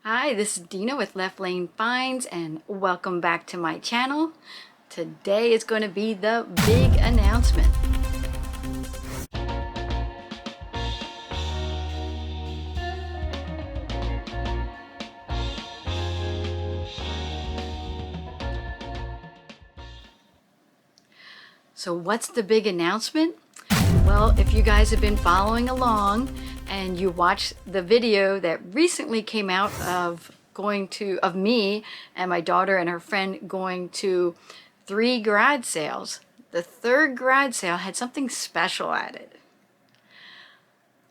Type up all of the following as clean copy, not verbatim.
Hi, this is Dena with Left Lane Finds and welcome back to my channel. Today is going to be the big announcement. So what's the big announcement? Well, if you guys have been following along and you watched the video that recently came out of me and my daughter and her friend going to 3 garage sales, the third garage sale had something special at it.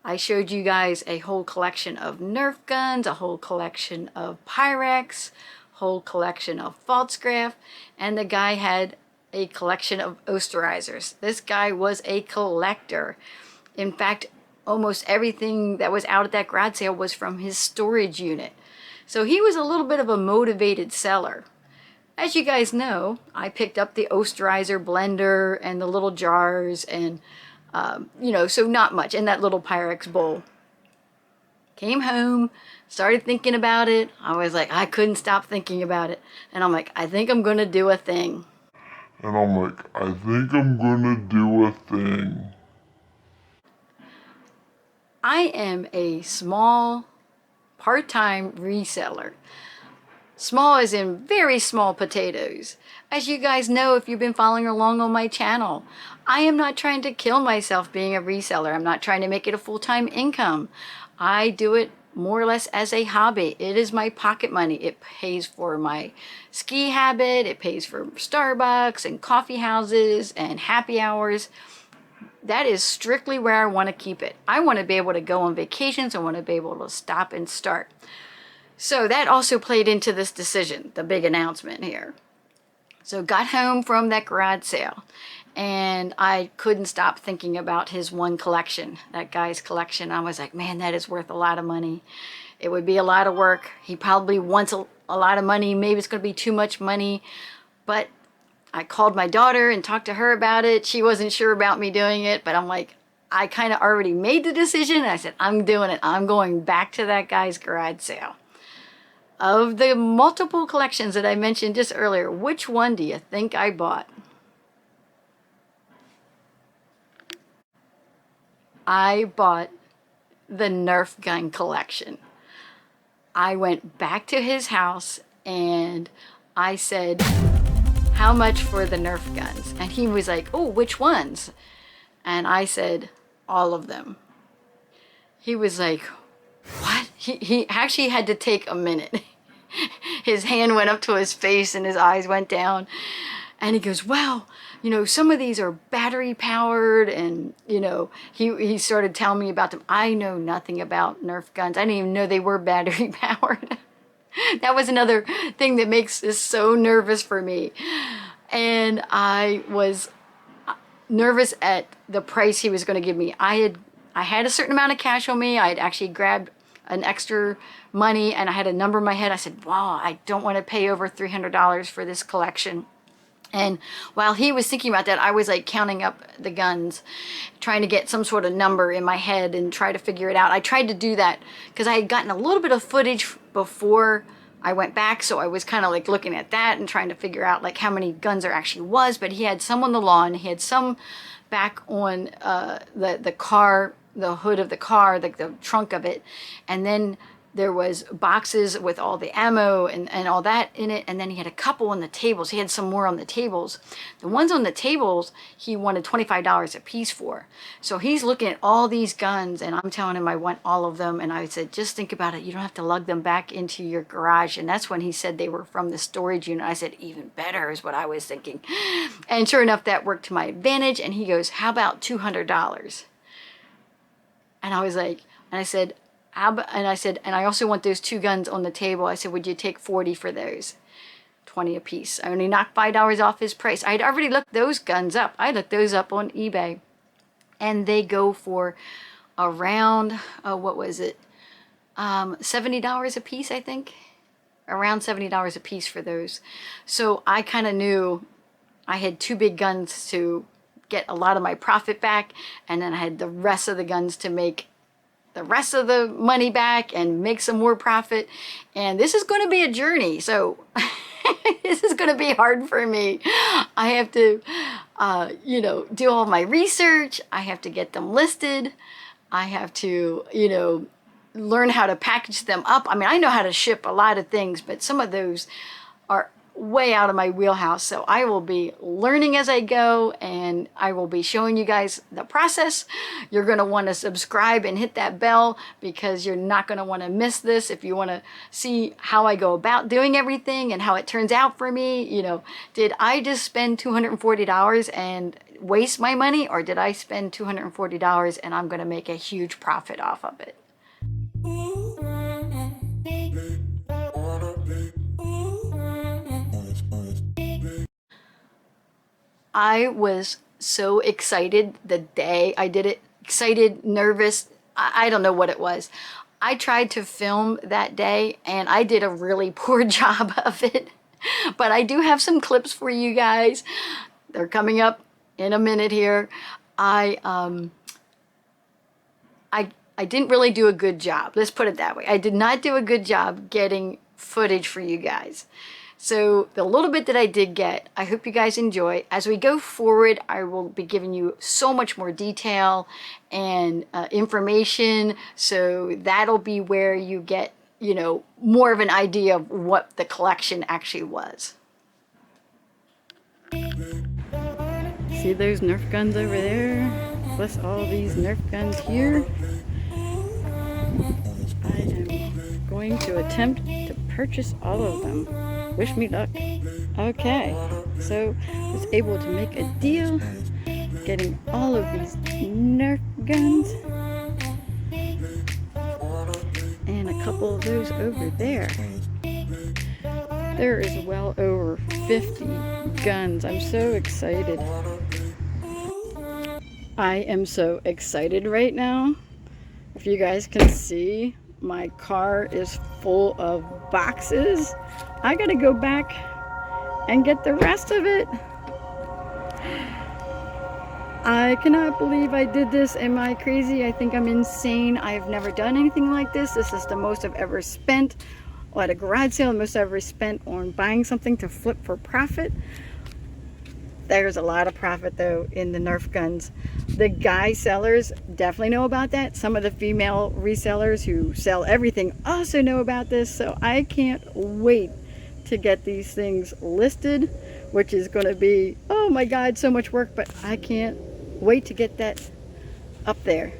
I showed you guys a whole collection of Nerf guns, a whole collection of Pyrex, whole collection of Faltzgraf, and the guy had a collection of Osterizers. This guy was a collector. In fact, almost everything that was out at that garage sale was from his storage unit. So he was a little bit of a motivated seller. As you guys know, I picked up the Osterizer blender and the little jars and, so not much, and that little Pyrex bowl. Came home, started thinking about it. I was like, I couldn't stop thinking about it. And I'm like, I think I'm going to do a thing. I am a small, part-time reseller. Small as in very small potatoes. As you guys know, if you've been following along on my channel, I am not trying to kill myself being a reseller. I'm not trying to make it a full-time income. I do it more or less as a hobby. It is my pocket money. It pays for my ski habit. It pays for Starbucks and coffee houses and happy hours. That is strictly where I want to keep it. I want to be able to go on vacations. I want to be able to stop and start. So that also played into this decision, the big announcement here. So got home from that garage sale and I couldn't stop thinking about his one collection, that guy's collection. I was like, man, that is worth a lot of money. It would be a lot of work. He probably wants a lot of money. Maybe it's going to be too much money. But I called my daughter and talked to her about it. She wasn't sure about me doing it, but I'm like, I kind of already made the decision. I said, I'm doing it. I'm going back to that guy's garage sale. Of the multiple collections that I mentioned just earlier, which one do you think I bought? I bought the Nerf gun collection. I went back to his house and I said, how much for the Nerf guns? And he was like, oh, which ones? And I said, all of them. He was like, what? He actually had to take a minute. His hand went up to his face and his eyes went down. And he goes, well, some of these are battery powered. And, he started telling me about them. I know nothing about Nerf guns. I didn't even know they were battery powered. That was another thing that makes this so nervous for me. And I was nervous at the price he was going to give me. I had a certain amount of cash on me. I had actually grabbed an extra money and I had a number in my head. I said, wow, I don't want to pay over $300 for this collection. And while he was thinking about that, I was like counting up the guns, trying to get some sort of number in my head and try to figure it out. I tried to do that because I had gotten a little bit of footage before I went back. So I was kind of like looking at that and trying to figure out like how many guns there actually was. But he had some on the lawn. He had some back on the car, the hood of the car, the trunk of it. And then there was boxes with all the ammo and all that in it. And then he had a couple on the tables. He had some more on the tables. The ones on the tables, he wanted $25 a piece for. So he's looking at all these guns and I'm telling him I want all of them. And I said, just think about it. You don't have to lug them back into your garage. And that's when he said they were from the storage unit. I said, even better is what I was thinking. And sure enough, that worked to my advantage. And he goes, how about $200? And I was like, and I said, and I also want those 2 guns on the table. I said, would you take 40 for those? 20 a piece. I only knocked $5 off his price. I had already looked those guns up. I looked those up on eBay. And they go for around, what was it? $70 a piece, I think. Around $70 a piece for those. So I kind of knew I had 2 big guns to get a lot of my profit back. And then I had the rest of the guns to make the rest of the money back and make some more profit. And this is going to be a journey. So this is going to be hard for me. I have to, do all my research. I have to get them listed. I have to, learn how to package them up. I mean, I know how to ship a lot of things, but some of those are way out of my wheelhouse. So I will be learning as I go, and I will be showing you guys the process. You're going to want to subscribe and hit that bell, because you're not going to want to miss this. If you want to see how I go about doing everything and how it turns out for me, did I just spend $240 and waste my money, or did I spend $240 and I'm going to make a huge profit off of it? I was so excited the day I did it. Excited, nervous. I don't know what it was. I tried to film that day and I did a really poor job of it. But I do have some clips for you guys. They're coming up in a minute here. I didn't really do a good job. Let's put it that way. I did not do a good job getting footage for you guys. So the little bit that I did get, I hope you guys enjoy. As we go forward, I will be giving you so much more detail and information. So that'll be where you get, more of an idea of what the collection actually was. See those Nerf guns over there? Plus all these Nerf guns here. I am going to attempt to purchase all of them. Wish me luck. Okay, so I was able to make a deal, getting all of these Nerf guns, and a couple of those over there. There is well over 50 guns. I'm so excited. I am so excited right now. If you guys can see, my car is full of boxes. I gotta go back and get the rest of it. I cannot believe I did this. Am I crazy? I think I'm insane. I have never done anything like this. This is the most I've ever spent at a garage sale, the most I've ever spent on buying something to flip for profit. There's a lot of profit though in the Nerf guns. The guy sellers definitely know about that. Some of the female resellers who sell everything also know about this. So I can't wait to get these things listed, which is going to be, oh my God, so much work, but I can't wait to get that up there.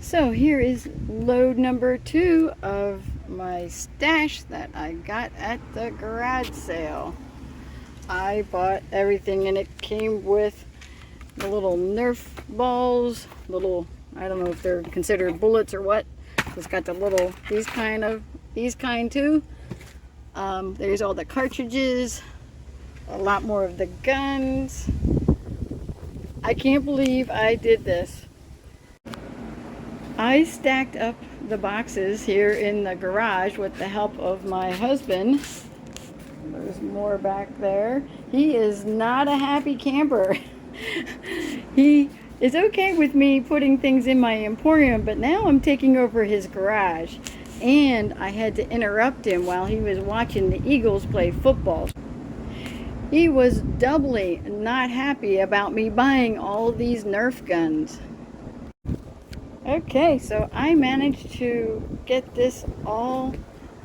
So here is load number 2 of my stash that I got at the garage sale. I bought everything, and it came with the little Nerf balls, I don't know if they're considered bullets or what. It's got the little, these kind too. There's all the cartridges, a lot more of the guns. I can't believe I did this. I stacked up the boxes here in the garage with the help of my husband. There's more back there. He is not a happy camper. He is okay with me putting things in my emporium, but now I'm taking over his garage. And I had to interrupt him while he was watching the Eagles play football. He was doubly not happy about me buying all these Nerf guns. Okay, so I managed to get this all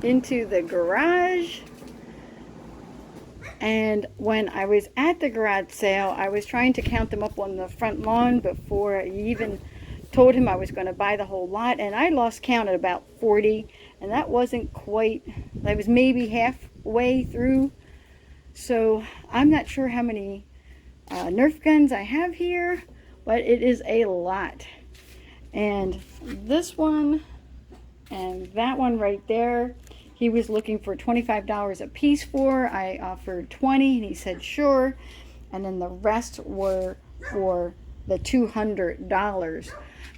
into the garage. And when I was at the garage sale, I was trying to count them up on the front lawn before I even told him I was going to buy the whole lot. And I lost count at about 40. And that wasn't quite, that was maybe halfway through. So I'm not sure how many Nerf guns I have here, but it is a lot. And this one and that one right there, he was looking for $25 a piece for. I offered 20 and he said sure. And then the rest were for the $200.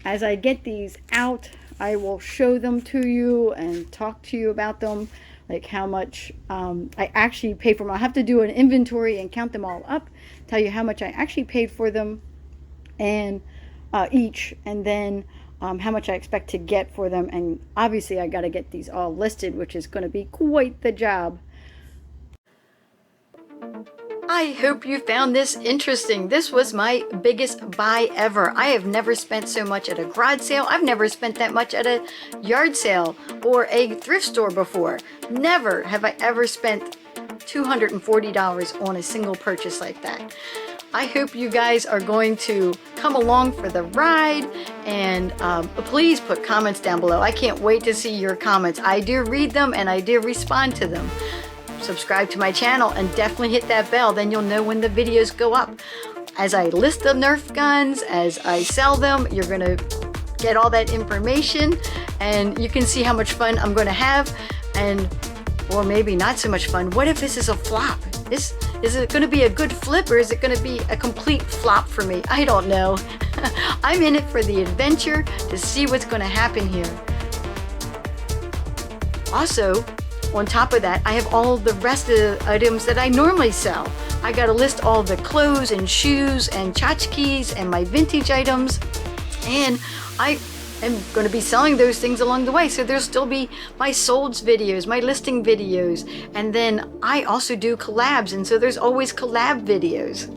As I get these out, I will show them to you and talk to you about them, like how much I actually paid for them. I'll have to do an inventory and count them all up, tell you how much I actually paid for them and each, and then how much I expect to get for them. And obviously I got to get these all listed, which is going to be quite the job. I hope you found this interesting. This was my biggest buy ever. I have never spent so much at a garage sale. I've never spent that much at a yard sale or a thrift store before. Never have I ever spent $240 on a single purchase like that. I hope you guys are going to come along for the ride, and please put comments down below. I can't wait to see your comments. I do read them and I do respond to them. Subscribe to my channel and definitely hit that bell, then you'll know when the videos go up. As I list the Nerf guns, as I sell them, you're gonna get all that information and you can see how much fun I'm gonna have, and or maybe not so much fun. What if this is a flop? Is it gonna be a good flip, or is it gonna be a complete flop for me? I don't know. I'm in it for the adventure to see what's gonna happen here. Also, on top of that, I have all the rest of the items that I normally sell. I gotta list all the clothes and shoes and tchotchkes and my vintage items, and I am going to be selling those things along the way. So there'll still be my solds videos, my listing videos, and then I also do collabs, and so there's always collab videos.